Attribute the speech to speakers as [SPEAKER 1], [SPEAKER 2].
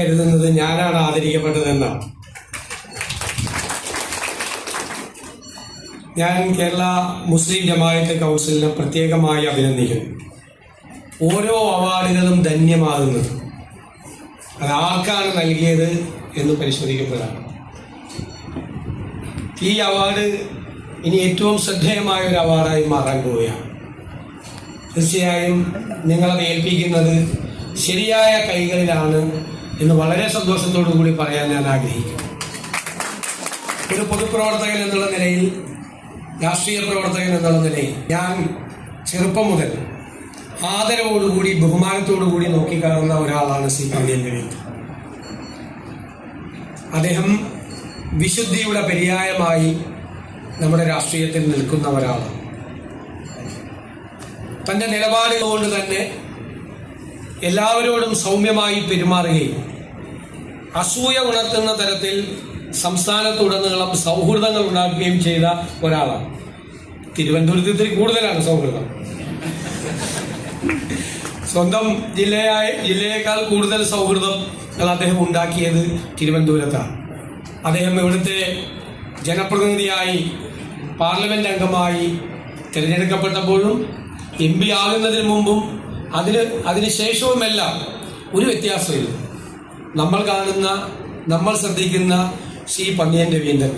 [SPEAKER 1] കരുതുന്നത് ഞാനാണ് ആദരിക്കപ്പെട്ടതെന്നാണ്. ഞാൻ കേരള മുസ്ലിം ജമാഅത്ത് കൗൺസിലിനെ പ്രത്യേകമായി അഭിനന്ദിക്കുന്നു. ഓരോ അവാർഡുകളും ധന്യമാകുന്നത് അത് ആർക്കാണ് നൽകിയത് എന്ന് പരിശോധിക്കപ്പെടാണ്. ഈ അവാർഡ് ഇനി ഏറ്റവും ശ്രദ്ധേയമായ ഒരു അവാർഡായി മാറാൻ പോവുകയാണ്. തീർച്ചയായും നിങ്ങളത് ഏൽപ്പിക്കുന്നത് ശരിയായ കൈകളിലാണ് എന്ന് വളരെ സന്തോഷത്തോടു കൂടി പറയാൻ ഞാൻ ആഗ്രഹിക്കുന്നു. ഒരു പൊതുപ്രവർത്തകൻ എന്നുള്ള നിലയിൽ, രാഷ്ട്രീയ പ്രവർത്തകൻ എന്നുള്ള നിലയിൽ ഞാൻ ചെറുപ്പം മുതൽ ആദരവോടുകൂടി ബഹുമാനത്തോടുകൂടി നോക്കിക്കാണുന്ന ഒരാളാണ് ശ്രീ പന്ന്യൻ രവീന്ദ്രൻ. അദ്ദേഹം വിശുദ്ധിയുടെ പര്യായമായി നമ്മുടെ രാഷ്ട്രീയത്തിൽ നിൽക്കുന്ന ഒരാളാണ്. തൻ്റെ നിലപാടുകൾ കൊണ്ട് തന്നെ എല്ലാവരോടും സൗമ്യമായി പെരുമാറുകയും അസൂയ ഉണർത്തുന്ന തരത്തിൽ സംസ്ഥാനത്തുടനീളം സൗഹൃദങ്ങൾ ഉണ്ടാക്കുകയും ചെയ്ത ഒരാളാണ്. തിരുവനന്തപുരത്ത് ഇത്തിരി കൂടുതലാണ് സൗഹൃദം. സ്വന്തം ജില്ലയേക്കാൾ കൂടുതൽ സൗഹൃദങ്ങൾ അദ്ദേഹം ഉണ്ടാക്കിയത് തിരുവനന്തപുരത്താണ്. അദ്ദേഹം ഇവിടുത്തെ ജനപ്രതിനിധിയായി പാർലമെന്റ് അംഗമായി തിരഞ്ഞെടുക്കപ്പെട്ടപ്പോഴും MP ആകുന്നതിന് മുമ്പും അതിനുശേഷവുമെല്ലാം ഒരു വ്യത്യാസമില്ല. നമ്മൾ കാണുന്ന, നമ്മൾ ശ്രദ്ധിക്കുന്ന ശ്രീ പന്ന്യൻ രവീന്ദ്രൻ